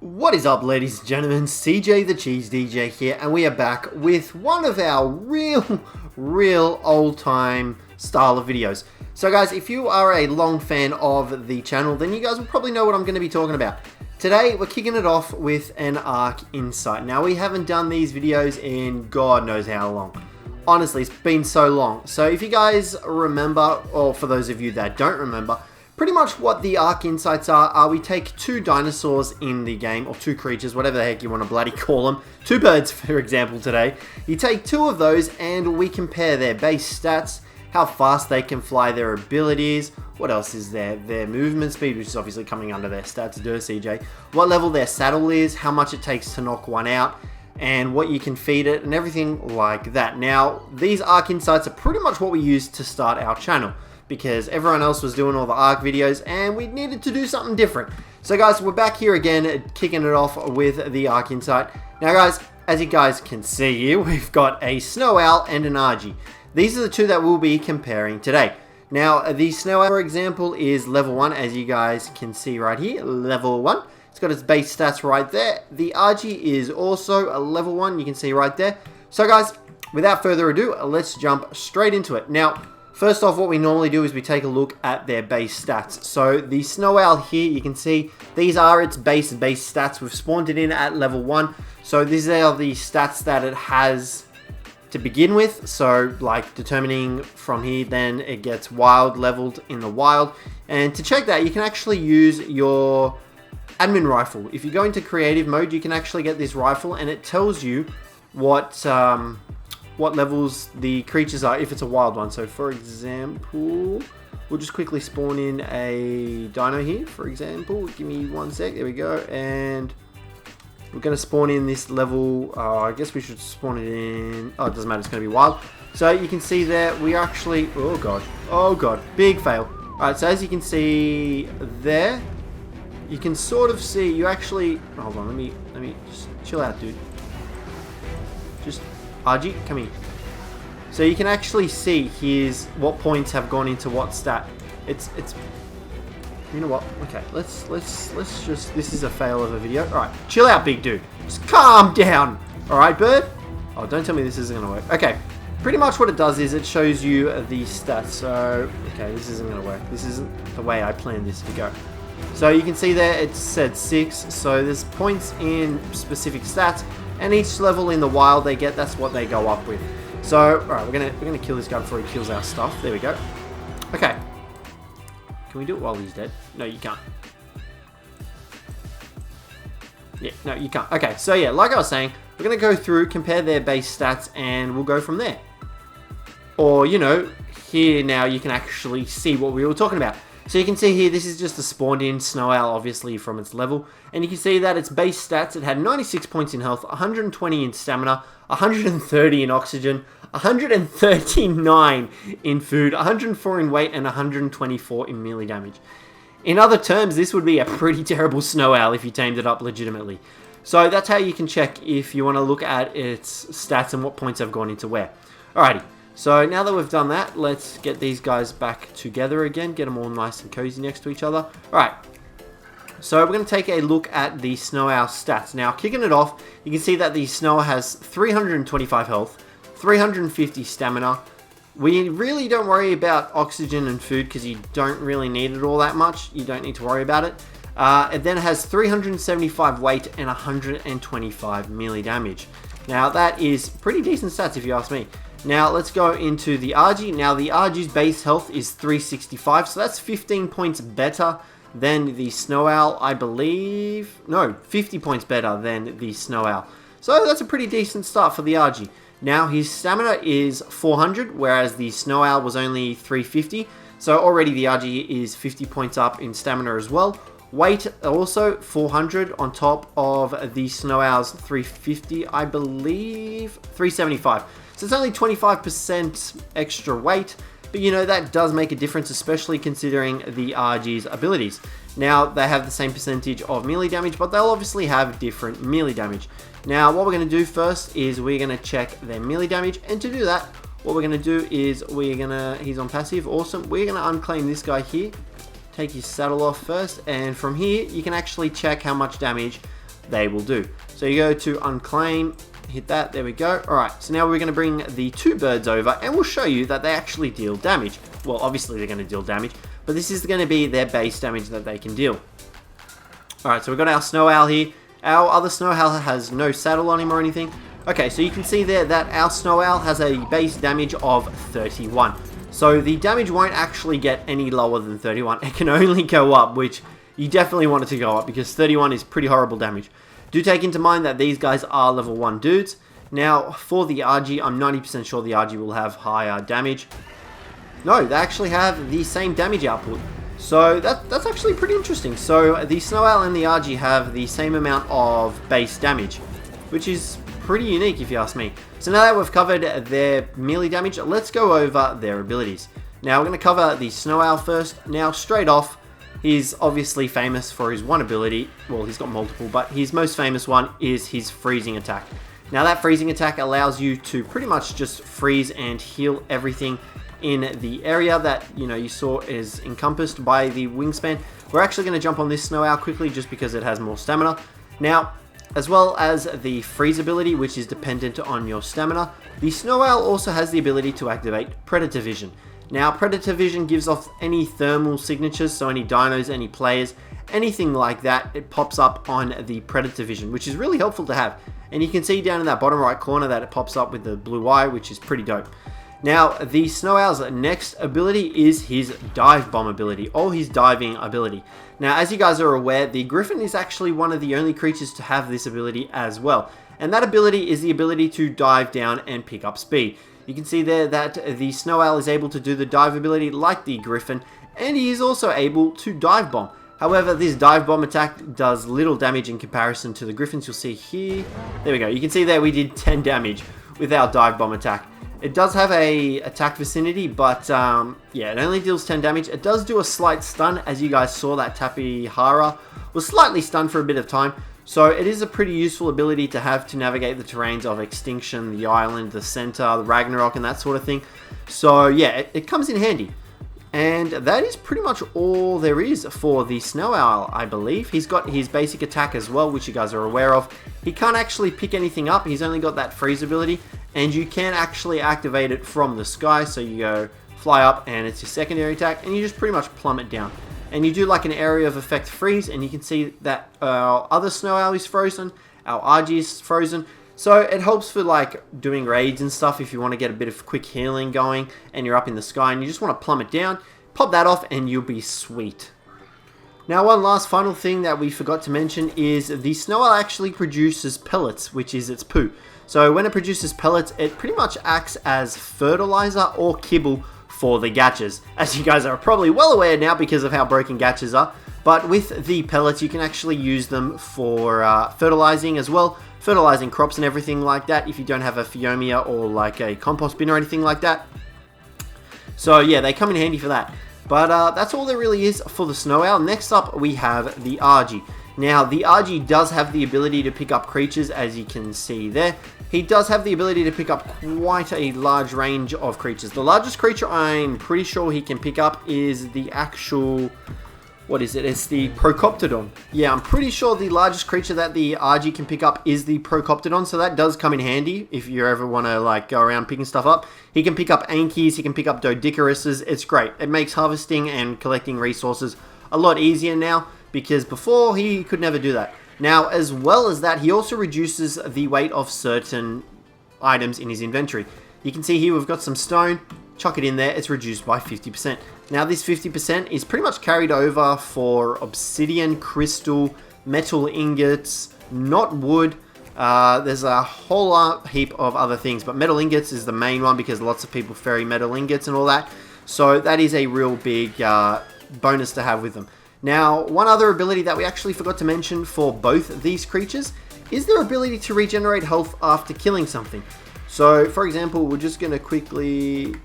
What is up, ladies and gentlemen? Cjthecheesedj here, and we are back with one of our real old-time style of videos. So guys, if you are a long fan of the channel, then you guys will probably know what I'm going to be talking about. Today, we're kicking it off with an Ark Insight. Now, we haven't done these videos in God knows how long. Honestly, it's been so long. So if you guys remember, or for those of you that don't remember, pretty much what the Ark Insights are we take two dinosaurs in the game, or two creatures, whatever the heck you want to bloody call them. Two birds, for example, today. You take two of those and we compare their base stats, how fast they can fly, their abilities, what else is there? Their movement speed, which is obviously coming under their stats, CJ. What level their saddle is, how much it takes to knock one out, and what you can feed it, and everything like that. Now, these Ark Insights are pretty much what we used to start our channel, because everyone else was doing all the Ark videos and we needed to do something different. So guys, we're back here again, kicking it off with the Ark Insight. Now guys, as you guys can see here, we've got a Snow Owl and an Argy. These are the two that we'll be comparing today. Now, the Snow Owl, for example, is level 1, as you guys can see right here, level 1. It's got its base stats right there. The Argy is also a level 1, you can see right there. So guys, without further ado, let's jump straight into it. Now, first off, what we normally do is we take a look at their base stats. So the Snow Owl here, you can see these are its base stats. We've spawned it in at level 1. So these are the stats that it has to begin with. So like determining from here, then it gets wild leveled in the wild. And to check that, you can actually use your admin rifle. If you go into creative mode, you can actually get this rifle and it tells you what levels the creatures are if it's a wild one. So for example, we'll just quickly spawn in a dino here, for example. Give me 1 sec, there we go. And we're going to spawn in this level, I guess we should spawn it in, oh, it doesn't matter, it's going to be wild. So you can see there, we are actually, oh god, big fail. Alright, so as you can see there, you can sort of see, you actually, hold on, let me just chill out, dude. Just, Argy, come here. So you can actually see here's what points have gone into what stat. It's you know what? Okay, let's just, this is a fail of a video. Alright, chill out, big dude. Just calm down. Alright, bird? Oh, don't tell me this isn't gonna work. Okay. Pretty much what it does is it shows you the stats. So, okay, this isn't gonna work. This isn't the way I planned this to go. So you can see there it said 6. So there's points in specific stats. And each level in the wild they get, that's what they go up with. So, alright, we're gonna kill this guy before he kills our stuff. There we go. Okay. Can we do it while he's dead? No, you can't. Yeah, no, you can't. Okay, so yeah, like I was saying, we're gonna go through, compare their base stats, and we'll go from there. Or, you know, here now you can actually see what we were talking about. So you can see here, this is just a spawned in Snow Owl, obviously from its level. And you can see that its base stats, it had 96 points in health, 120 in stamina, 130 in oxygen, 139 in food, 104 in weight, and 124 in melee damage. In other terms, this would be a pretty terrible Snow Owl if you tamed it up legitimately. So that's how you can check if you want to look at its stats and what points have gone into where. Alrighty. So now that we've done that, let's get these guys back together again, get them all nice and cozy next to each other. Alright, so we're going to take a look at the Snow Owl stats. Now, kicking it off, you can see that the Snow Owl has 325 health, 350 stamina. We really don't worry about oxygen and food because you don't really need it all that much. You don't need to worry about it. It then has 375 weight and 125 melee damage. Now, that is pretty decent stats if you ask me. Now, let's go into the Argy. Now, the Argy's base health is 365, so that's 15 points better than the Snow Owl, I believe. No, 50 points better than the Snow Owl. So that's a pretty decent start for the Argy. Now, his stamina is 400, whereas the Snow Owl was only 350. So already the Argy is 50 points up in stamina as well. Weight also 400 on top of the Snow Owl's 350, I believe, 375. So it's only 25% extra weight, but you know, that does make a difference, especially considering the Argy's abilities. Now, they have the same percentage of melee damage, but they'll obviously have different melee damage. Now, what we're going to do first is we're going to check their melee damage, and to do that, what we're going to do is he's on passive, awesome, we're going to unclaim this guy here, take his saddle off first, and from here, you can actually check how much damage they will do. So you go to unclaim, hit that, there we go. Alright, so now we're going to bring the 2 birds over and we'll show you that they actually deal damage. Well, obviously they're going to deal damage, but this is going to be their base damage that they can deal. Alright, so we've got our snow owl here. Our other snow owl has no saddle on him or anything. Okay, so you can see there that our snow owl has a base damage of 31. So the damage won't actually get any lower than 31. It can only go up, which you definitely want it to go up because 31 is pretty horrible damage. Do take into mind that these guys are level 1 dudes. Now, for the RG, I'm 90% sure the RG will have higher damage. No, they actually have the same damage output. So that's actually pretty interesting. So the Snow Owl and the RG have the same amount of base damage, which is pretty unique if you ask me. So now that we've covered their melee damage, let's go over their abilities. Now we're going to cover the Snow Owl first. Now straight off, he's obviously famous for his one ability. Well, he's got multiple, but his most famous one is his freezing attack. Now that freezing attack allows you to pretty much just freeze and heal everything in the area that you saw is encompassed by the wingspan. We're actually going to jump on this Snow Owl quickly just because it has more stamina. Now, as well as the freeze ability, which is dependent on your stamina, the Snow Owl also has the ability to activate Predator Vision. Now, Predator Vision gives off any thermal signatures, so any dinos, any players, anything like that, it pops up on the Predator Vision, which is really helpful to have. And you can see down in that bottom right corner that it pops up with the blue eye, which is pretty dope. Now, the Snow Owl's next ability is his Dive Bomb ability, or his diving ability. Now, as you guys are aware, the Griffin is actually one of the only creatures to have this ability as well. And that ability is the ability to dive down and pick up speed. You can see there that the Snow Owl is able to do the dive ability like the Griffin, and he is also able to Dive Bomb. However, this Dive Bomb attack does little damage in comparison to the Griffins. You'll see here. There we go. You can see there we did 10 damage with our Dive Bomb attack. It does have a attack vicinity, but yeah, it only deals 10 damage. It does do a slight stun, as you guys saw that Tapihara was slightly stunned for a bit of time. So it is a pretty useful ability to have to navigate the terrains of Extinction, the Island, the Center, the Ragnarok, and that sort of thing. So yeah, it comes in handy. And that is pretty much all there is for the Snow Owl, I believe. He's got his basic attack as well, which you guys are aware of. He can't actually pick anything up. He's only got that freeze ability. And you can actually activate it from the sky. So you go fly up and it's your secondary attack. And you just pretty much plummet down. And you do like an area of effect freeze. And you can see that our other Snow Owl is frozen. Our RG is frozen. So it helps for like doing raids and stuff if you want to get a bit of quick healing going and you're up in the sky and you just want to plummet down, pop that off and you'll be sweet. Now, one last final thing that we forgot to mention is the Snow Owl actually produces pellets, which is its poo. So when it produces pellets, it pretty much acts as fertilizer or kibble for the gachas. As you guys are probably well aware now because of how broken gachas are. But with the pellets, you can actually use them for fertilizing as well. Fertilizing crops and everything like that if you don't have a Phiomia or like a compost bin or anything like that. So yeah, they come in handy for that. But that's all there really is for the Snow Owl. Next up, we have the RG. Now, the RG does have the ability to pick up creatures, as you can see there. He does have the ability to pick up quite a large range of creatures. The largest creature I'm pretty sure he can pick up is the actual... What is it? It's the Procoptodon. Yeah, I'm pretty sure the largest creature that the RG can pick up is the Procoptodon, so that does come in handy if you ever want to like go around picking stuff up. He can pick up Ankies, he can pick up Dodicaruses. It's great. It makes harvesting and collecting resources a lot easier now, because before he could never do that. Now, as well as that, he also reduces the weight of certain items in his inventory. You can see here we've got some stone. Chuck it in there, it's reduced by 50%. Now this 50% is pretty much carried over for obsidian, crystal, metal ingots, not wood. There's a whole heap of other things, but metal ingots is the main one because lots of people ferry metal ingots and all that. So that is a real big bonus to have with them. Now, one other ability that we actually forgot to mention for both these creatures is their ability to regenerate health after killing something. So, for example, we're just going to quickly...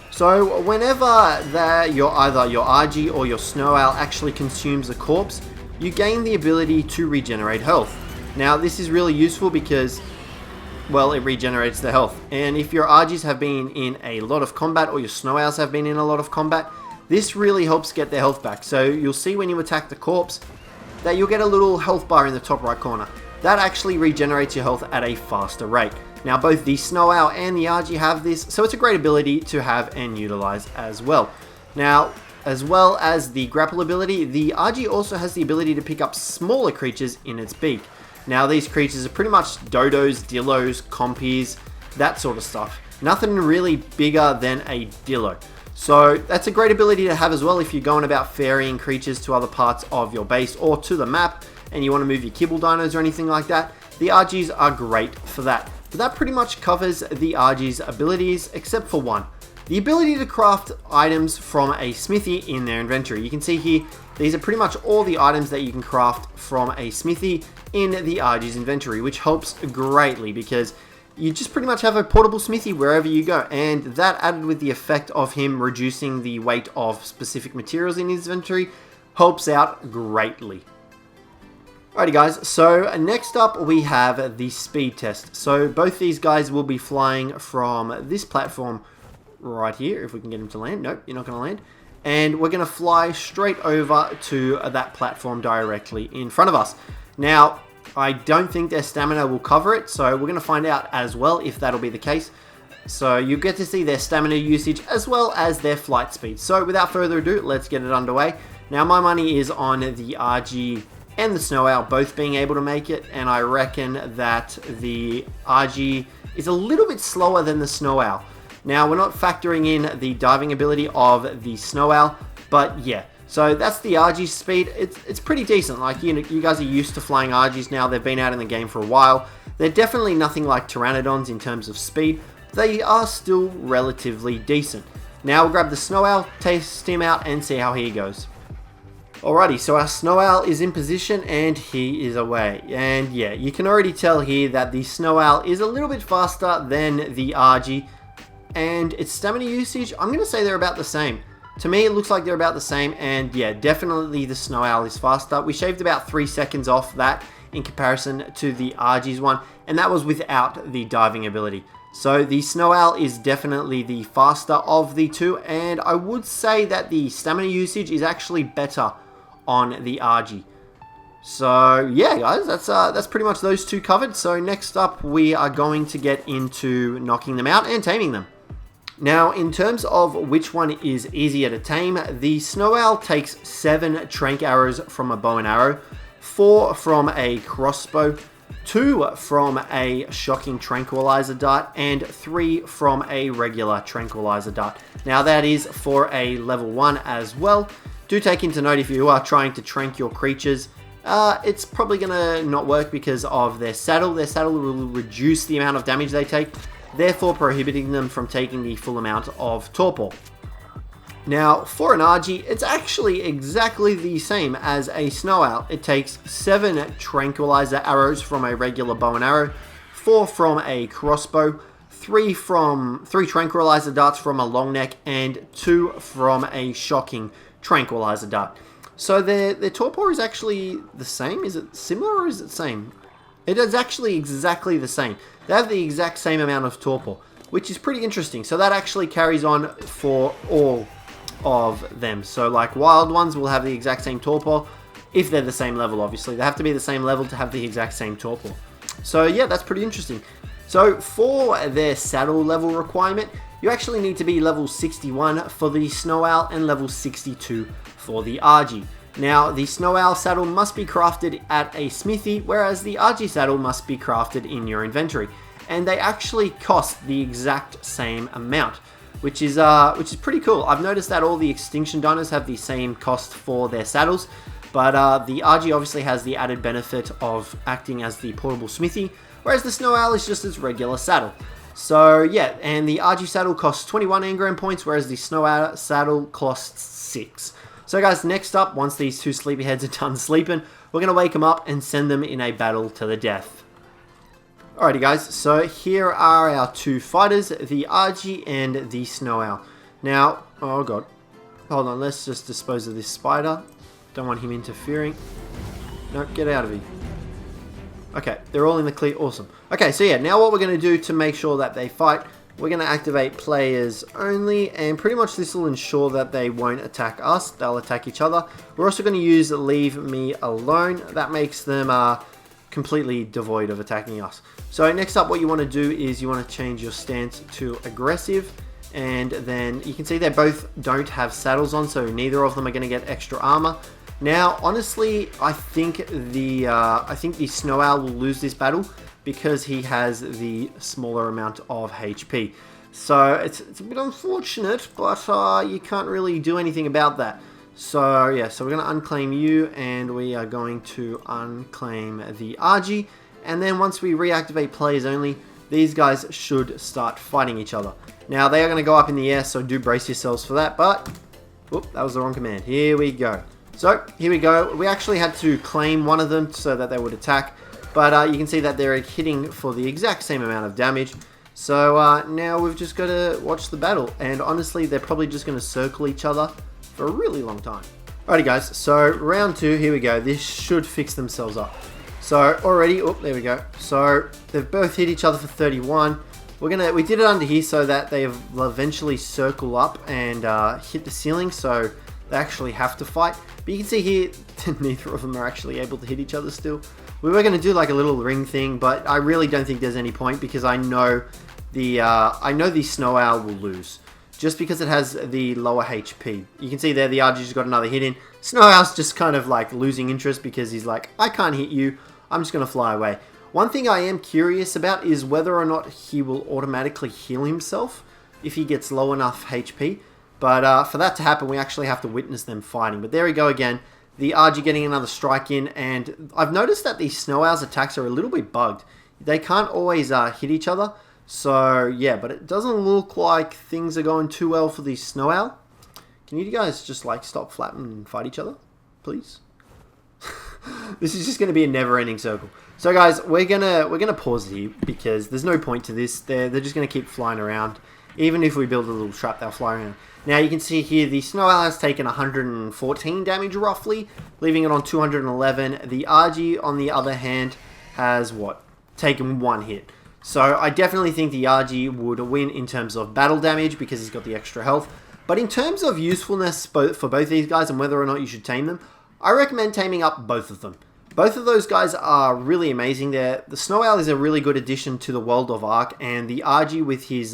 So, whenever either your RG or your Snow Owl actually consumes a corpse, you gain the ability to regenerate health. Now, this is really useful because, well, it regenerates the health. And if your RGs have been in a lot of combat or your Snow Owls have been in a lot of combat, this really helps get their health back. So, you'll see when you attack the corpse, that you'll get a little health bar in the top right corner. That actually regenerates your health at a faster rate. Now both the Snow Owl and the Argy have this, so it's a great ability to have and utilize as well. Now, as well as the grapple ability, the Argy also has the ability to pick up smaller creatures in its beak. Now these creatures are pretty much dodos, dillos, compies, that sort of stuff. Nothing really bigger than a dillo. So that's a great ability to have as well if you're going about ferrying creatures to other parts of your base or to the map and you want to move your kibble dinos or anything like that. The Argies are great for that. But that pretty much covers the Argy's abilities except for one. The ability to craft items from a smithy in their inventory. You can see here, these are pretty much all the items that you can craft from a smithy in the Argy's inventory, which helps greatly because you just pretty much have a portable smithy wherever you go, and that added with the effect of him reducing the weight of specific materials in his inventory helps out greatly. Alrighty guys, so next up we have the speed test. So both these guys will be flying from this platform right here, if we can get him to land. Nope, you're not going to land. And we're going to fly straight over to that platform directly in front of us. Now, I don't think their stamina will cover it, so we're going to find out as well if that'll be the case. So you get to see their stamina usage as well as their flight speed. So without further ado, let's get it underway. Now my money is on the Argy and the Snow Owl both being able to make it, and I reckon that the Argy is a little bit slower than the Snow Owl. Now we're not factoring in the diving ability of the Snow Owl, but yeah. So that's the Argy's speed. It's pretty decent. Like, you guys are used to flying Argies now. They've been out in the game for a while. They're definitely nothing like Pteranodons in terms of speed. They are still relatively decent. Now we'll grab the Snow Owl, test him out, and see how he goes. Alrighty, so our Snow Owl is in position and he is away. And yeah, you can already tell here that the Snow Owl is a little bit faster than the Argy. And its stamina usage, I'm going to say they're about the same. To me, it looks like they're about the same, and yeah, definitely the Snow Owl is faster. We shaved about 3 seconds off that in comparison to the Argy's one, and that was without the diving ability. So the Snow Owl is definitely the faster of the two, and I would say that the stamina usage is actually better on the Argy. So yeah, guys, that's pretty much those two covered. So next up, we are going to get into knocking them out and taming them. Now, in terms of which one is easier to tame, the Snow Owl takes 7 trank arrows from a bow and arrow, 4 from a crossbow, 2 from a shocking tranquilizer dart, and 3 from a regular tranquilizer dart. Now, that is for a level 1 as well. Do take into note if you are trying to trank your creatures, it's probably going to not work because of their saddle. Their saddle will reduce the amount of damage they take, therefore prohibiting them from taking the full amount of torpor. Now, for an Argy, it's actually exactly the same as a Snow Owl. It takes 7 tranquilizer arrows from a regular bow and arrow, 4 from a crossbow, 3 tranquilizer darts from a long neck, and 2 from a shocking tranquilizer dart. So their torpor is actually the same. Is it similar or is it the same? It is actually exactly the same. They have the exact same amount of torpor, which is pretty interesting. So that actually carries on for all of them. So like wild ones will have the exact same torpor, if they're the same level, obviously. They have to be the same level to have the exact same torpor. So yeah, that's pretty interesting. So for their saddle level requirement, you actually need to be level 61 for the Snow Owl and level 62 for the Argy. Now, the Snow Owl saddle must be crafted at a smithy, whereas the Argy saddle must be crafted in your inventory. And they actually cost the exact same amount, which is pretty cool. I've noticed that all the Extinction dinos have the same cost for their saddles, but the Argy obviously has the added benefit of acting as the portable smithy, whereas the Snow Owl is just its regular saddle. So yeah, and the Argy saddle costs 21 engram points, whereas the Snow Owl saddle costs 6. So guys, next up, once these two sleepyheads are done sleeping, we're going to wake them up and send them in a battle to the death. Alrighty guys, so here are our two fighters, the Argy and the Snow Owl. Now, oh god, hold on, let's just dispose of this spider. Don't want him interfering. No, get out of here. Okay, they're all in the clear, awesome. Okay, so yeah, now what we're going to do to make sure that they fight, we're going to activate players only, and pretty much this will ensure that they won't attack us, they'll attack each other. We're also going to use leave me alone. That makes them completely devoid of attacking us. So next up, what you want to do is you want to change your stance to aggressive, and then you can see they both don't have saddles on, so neither of them are going to get extra armor. Now, honestly, I think the Snow Owl will lose this battle because he has the smaller amount of HP. So it's a bit unfortunate, but you can't really do anything about that. So yeah, so we're going to unclaim you, and we are going to unclaim the Argy. And then once we reactivate players only, these guys should start fighting each other. Now, they are going to go up in the air, so do brace yourselves for that. But, whoop, that was the wrong command. Here we go. So, here we go. We actually had to claim one of them so that they would attack. But you can see that they're hitting for the exact same amount of damage. So, now we've just got to watch the battle. And honestly, they're probably just going to circle each other for a really long time. Alrighty, guys. So, round 2, here we go. This should fix themselves up. So, already, oh, there we go. So, they've both hit each other for 31. We did it under here so that they will eventually circle up and hit the ceiling, so they actually have to fight. But you can see here, neither of them are actually able to hit each other still. We were going to do like a little ring thing, but I really don't think there's any point because I know the Snow Owl will lose. Just because it has the lower HP. You can see there the Argy's got another hit in. Snow Owl's just kind of like losing interest because he's like, I can't hit you, I'm just going to fly away. One thing I am curious about is whether or not he will automatically heal himself if he gets low enough HP. But for that to happen, we actually have to witness them fighting. But there we go again. The Argy getting another strike in. And I've noticed that these Snow Owl's attacks are a little bit bugged. They can't always hit each other. So, yeah, but it doesn't look like things are going too well for the Snow Owl. Can you guys just, like, stop flapping and fight each other? Please? This is just going to be a never-ending circle. So, guys, we're gonna pause here because there's no point to this. They're just going to keep flying around. Even if we build a little trap, they'll fly around. Now, you can see here the Snow Owl has taken 114 damage, roughly, leaving it on 211. The Argy, on the other hand, has, what? Taken 1 hit. So I definitely think the Argy would win in terms of battle damage because he's got the extra health. But in terms of usefulness for both these guys and whether or not you should tame them, I recommend taming up both of them. Both of those guys are really amazing there. The Snow Owl is a really good addition to the world of Ark, and the Argy with his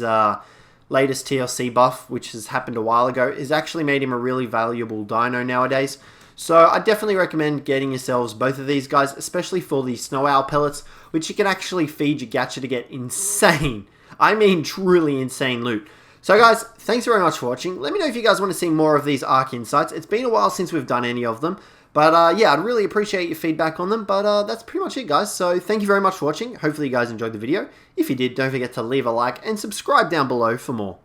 latest TLC buff, which has happened a while ago, has actually made him a really valuable dino nowadays. So I definitely recommend getting yourselves both of these guys, especially for the Snow Owl pellets, which you can actually feed your gacha to get insane, I mean truly insane loot. So guys, thanks very much for watching. Let me know if you guys want to see more of these Ark Insights. It's been a while since we've done any of them. But yeah, I'd really appreciate your feedback on them. But that's pretty much it, guys. So thank you very much for watching. Hopefully you guys enjoyed the video. If you did, don't forget to leave a like and subscribe down below for more.